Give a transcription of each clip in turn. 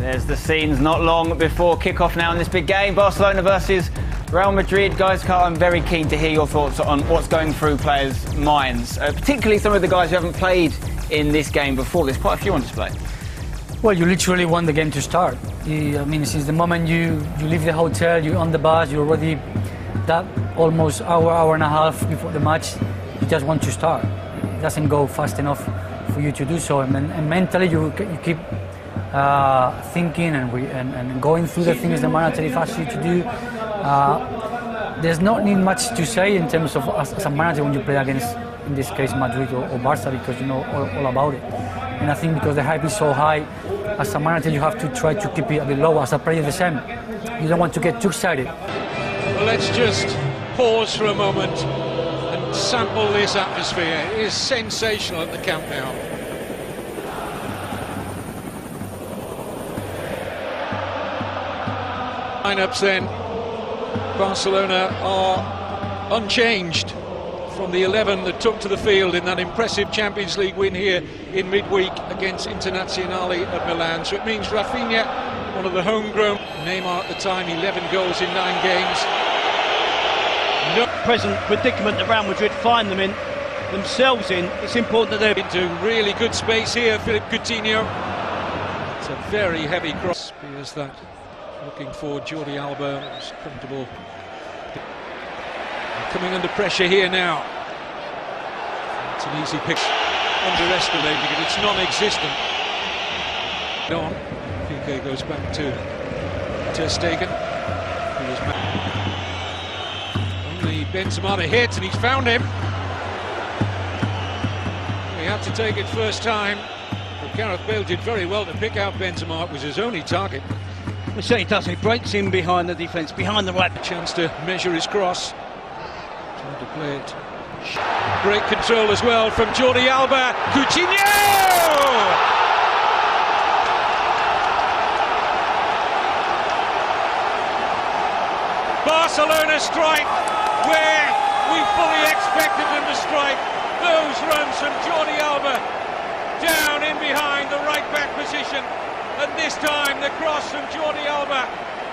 There's the scenes not long before kick-off now in this big game. Barcelona versus Real Madrid. Guys, Carl, I'm very keen to hear your thoughts on what's going through players' minds, particularly some of the guys who haven't played in this game before. There's quite a few on display. Well, you literally want the game to start. I mean, since the moment you leave the hotel, you're on the bus, you're already that almost hour and a half before the match, you just want to start. It doesn't go fast enough for you to do so, and mentally you keep thinking and going through the things the manager asks you to do. There's not need much to say in terms of as a manager when you play against, in this case, Madrid or Barça, because you know all about it. And I think because the hype is so high, as a manager you have to try to keep it a bit low. As a player, the same. You don't want to get too excited. Well, let's just pause for a moment and sample this atmosphere. It is sensational at the Camp Nou. Lineups then. Barcelona are unchanged from the 11 that took to the field in that impressive Champions League win here in midweek against Internazionale of Milan. So it means Rafinha, one of the homegrown. Neymar at the time, 11 goals in 9 games. No present predicament that Real Madrid find themselves in. It's important that they're into really good space here. Philippe Coutinho. It's a very heavy cross. Spears that. Looking for Jordi Alba. It's comfortable. Coming under pressure here now. It's an easy pick. Underestimating it. It's non-existent. On. Piqué goes back to Ter Stegen. Only Benzema to hit, and he's found him. He had to take it first time. But Gareth Bale did very well to pick out Benzema. It was his only target. It certainly does. He breaks in behind the defence, behind the right. Chance to measure his cross. Trying to play it. Great control as well from Jordi Alba. Coutinho! Barcelona strike where we fully expected them to strike. Those runs from Jordi Alba down in behind the right back position, and this time the cross from Jordi Alba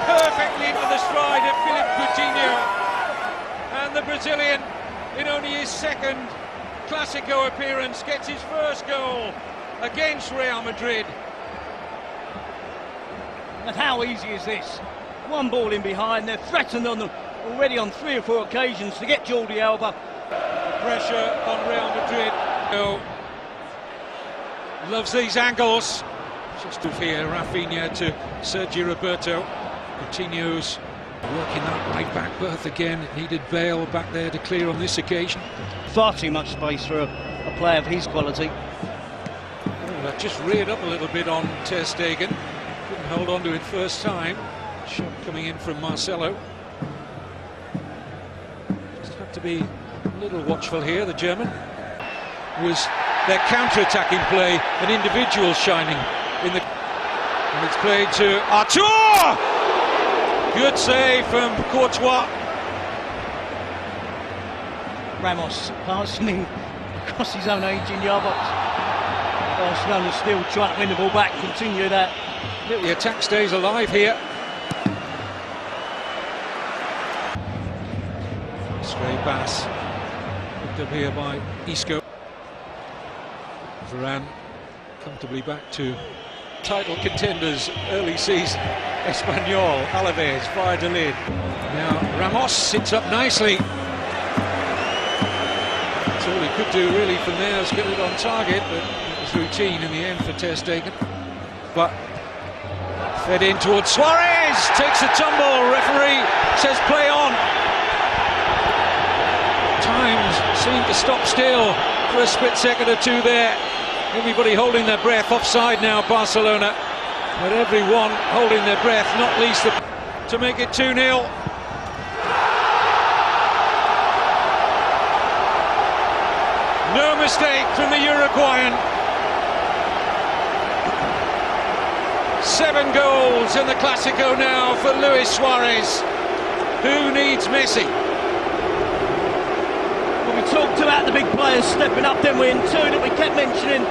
perfectly into the stride of Philippe Coutinho, and the Brazilian, in only his second Clásico appearance, gets his first goal against Real Madrid. And how easy is this? One ball in behind, they're threatened on them already on 3 or 4 occasions to get Jordi Alba. The pressure on Real Madrid. Loves these angles. Just here, Rafinha to Sergio Roberto. Coutinho's working that right back berth again. It needed Bale back there to clear on this occasion. Far too much space for a player of his quality. Oh, that just reared up a little bit on Ter Stegen. Couldn't hold on to it first time. Shot coming in from Marcelo. Just have to be a little watchful here. The German was their counter-attacking play, an individual shining in the. And it's played to Artur. Good save from Courtois. Ramos passing across his own 18-yard box. Barcelona still trying to win the ball back. Continue that. The attack stays alive here. Stray pass picked up here by Isco. Varane comfortably back to title contenders early season. Espanyol, Alaves, Valladolid. Now Ramos sits up nicely. That's all he could do really from there, is get it on target, but it was routine in the end for Ter Stegen. But fed in towards Suarez, takes a tumble, referee says play on. Times seem to stop still for a split second or two there. Everybody holding their breath. Offside now, Barcelona. But everyone holding their breath, not least to make it 2-0. No mistake from the Uruguayan. 7 goals in the Clásico now for Luis Suarez. Who needs Messi? We talked about the big players stepping up, didn't we? And 2 that we kept mentioning,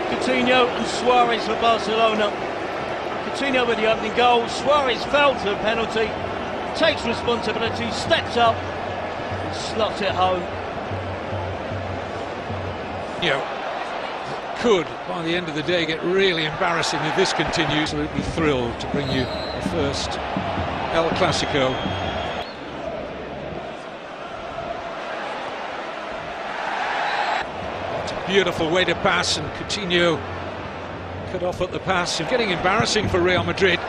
Coutinho and Suarez for Barcelona. Coutinho with the opening goal. Suarez fell to the penalty, takes responsibility, steps up and slots it home. Could, by the end of the day, get really embarrassing if this continues. Absolutely thrilled to bring you the first El Clasico. It's a beautiful way to pass, and Coutinho cut off at the pass. And getting embarrassing for Real Madrid.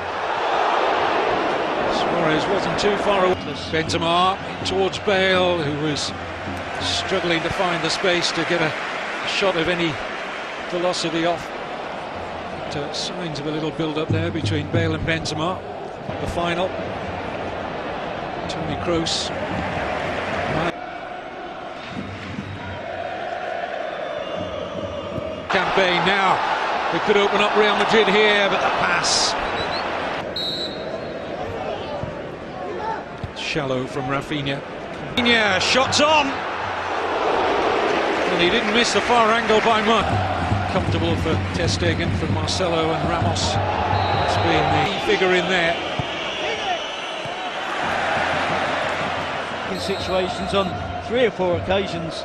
Suarez wasn't too far away. Benzema towards Bale, who was struggling to find the space to get a shot of any velocity off. But, signs of a little build-up there between Bale and Benzema. The final. Toni Kroos. Campaign now. They could open up Real Madrid here, but the pass. Shallow from Rafinha. Rafinha, shots on! And he didn't miss the far angle by much. Comfortable for Ter Stegen, for Marcelo and Ramos. It's been the key figure in there. In situations on 3 or 4 occasions.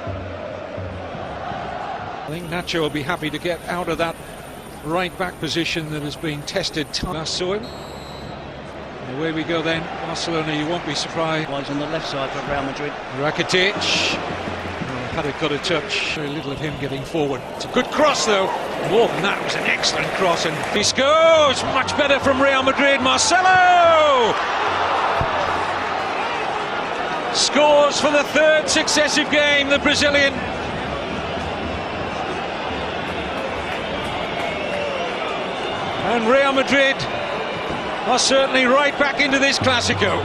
I think Nacho will be happy to get out of that right back position that has been tested. I saw him. And away we go then. Barcelona, you won't be surprised. Lies on the left side for Real Madrid. Rakitic. Had it got a touch. Very little of him getting forward. It's a good cross though. More than that, it was an excellent cross. And he scores! Much better from Real Madrid. Marcelo! Scores for the 3rd successive game, the Brazilian. And Real Madrid are certainly right back into this Clasico.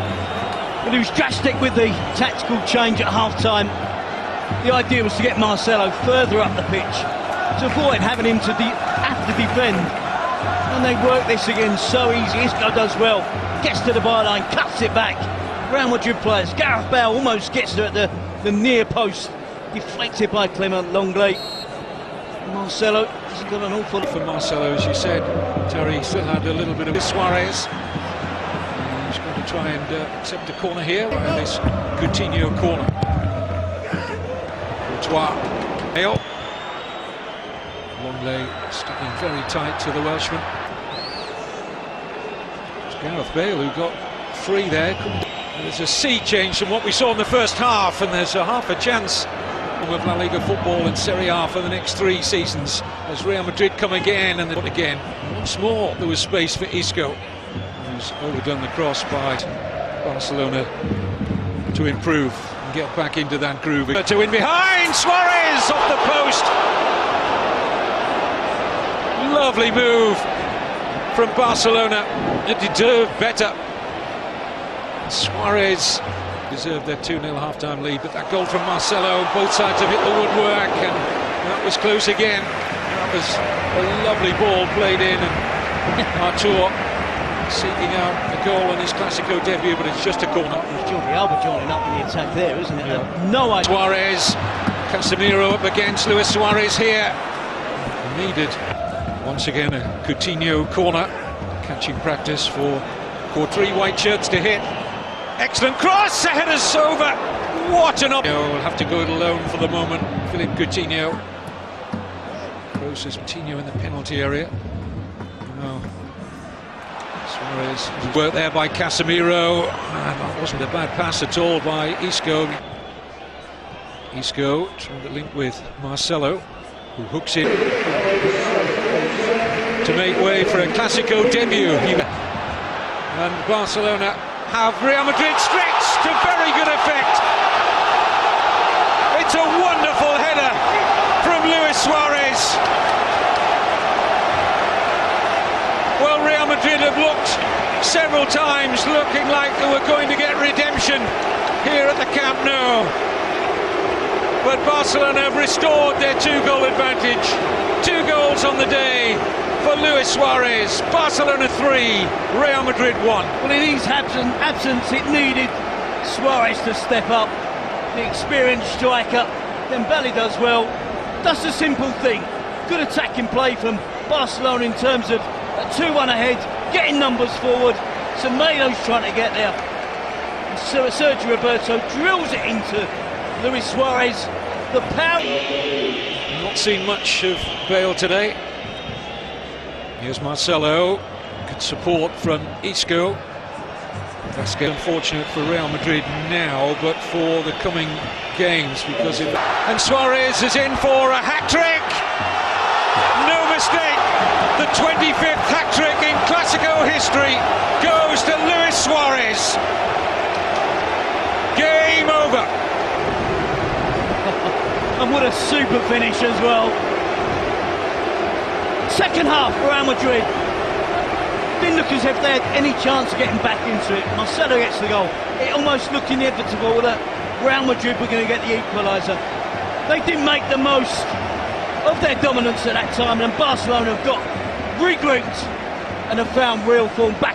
But he was drastic with the tactical change at half-time. The idea was to get Marcelo further up the pitch, to avoid having him to have to defend. And they work this again so easy. Isco does well, gets to the byline, cuts it back. Real Madrid players, Gareth Bale almost gets to the near post, deflected by Clement Lenglet. Marcelo has got an awful lot for Marcelo, as you said. Terry still had a little bit of Suarez. He's going to try and accept a corner here, and this Coutinho corner. Bale. Lenglet sticking very tight to the Welshman. It's Gareth Bale who got free there. There's a sea change from what we saw in the first half, and there's a half a chance of La Liga football and Serie A for the next 3 seasons as Real Madrid come again, and again once more there was space for Isco, who's overdone the cross by Barcelona to improve and get back into that groove. To in behind, Suarez off the post. Lovely move from Barcelona. It deserved better. Suarez deserved their 2-0 half-time lead, but that goal from Marcelo, both sides have hit the woodwork, and that was close again. That was a lovely ball played in, and Artur seeking out a goal on his Clasico debut, but it's just a corner. It's Jordi Alba joining up in the attack there, isn't it? Yeah. No idea. Suarez, Casemiro up against Luis Suarez here. Needed once again a Coutinho corner, catching practice for 3 white shirts to hit. Excellent cross, a header's over. What an option! Will have to go it alone for the moment. Philippe Coutinho. Kroos is Coutinho in the penalty area. No. Suarez worked there by Casemiro. That wasn't a bad pass at all by Isco. Isco trying to link with Marcelo, who hooks in to make way for a Clasico debut. And Barcelona have Real Madrid stretched to very good effect. It's a wonderful header from Luis Suarez. Well, Real Madrid have looked several times looking like they were going to get redemption here at the Camp Nou. But Barcelona have restored their 2-goal advantage. 2 goals on the day for Luis Suarez. Barcelona 3, Real Madrid 1. Well, in his absence, it needed Suarez to step up. The experienced striker. Dembele does well. That's a simple thing. Good attacking play from Barcelona in terms of a 2-1 ahead. getting numbers forward. Semedo's trying to get there. And Sergio Roberto drills it into Luis Suarez. The power. Not seen much of Bale today. Here's Marcelo. Good support from Isco. That's unfortunate for Real Madrid now, but for the coming games, because if... And Suarez is in for a hat-trick. No mistake. The 25th hat-trick in Clásico history goes to Luis Suarez. Game over. And what a super finish as well. Second half for Real Madrid. Didn't look as if they had any chance of getting back into it. Marcelo gets the goal. It almost looked inevitable that Real Madrid were going to get the equaliser. They didn't make the most of their dominance at that time, and Barcelona have got regrouped and have found real form back.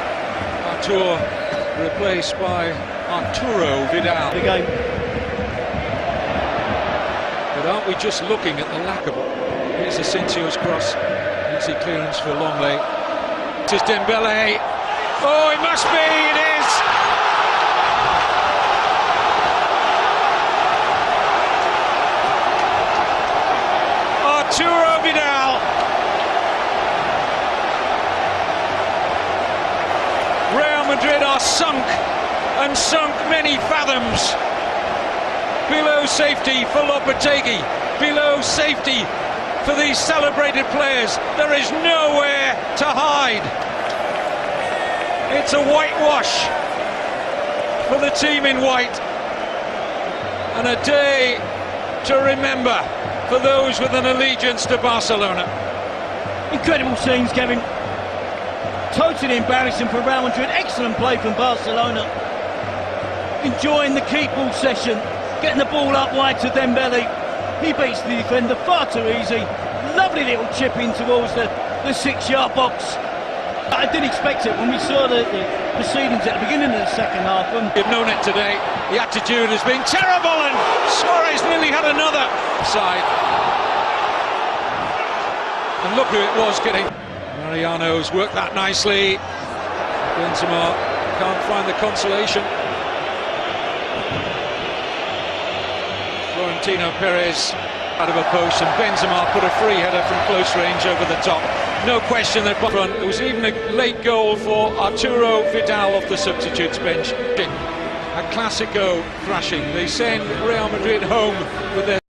Artur replaced by Arturo Vidal. The game. But aren't we just looking at the lack of it? Here's Asensio's cross. Easy clearance for Longley. This is Dembele. Oh, it must be, it is! Arturo Vidal. Real Madrid are sunk, and sunk many fathoms. Below safety for Lopetegui. Below safety for these celebrated players. There is nowhere to hide. It's a whitewash for the team in white, and a day to remember for those with an allegiance to Barcelona. Incredible scenes, Kevin. Totally embarrassing for Real Madrid. Excellent play from Barcelona. Enjoying the keep ball session, getting the ball up wide to Dembele. He beats the defender far too easy. Lovely little chip in towards the 6-yard box. I didn't expect it when we saw the proceedings at the beginning of the second half. You've known it today. The attitude has been terrible, and Suarez nearly had another side. And look who it was getting. Mariano's worked that nicely. Benzema can't find the consolation. Florentino Perez out of a post, and Benzema put a free header from close range over the top. No question that there was even a late goal for Arturo Vidal off the substitutes bench. A Clásico thrashing. They send Real Madrid home with their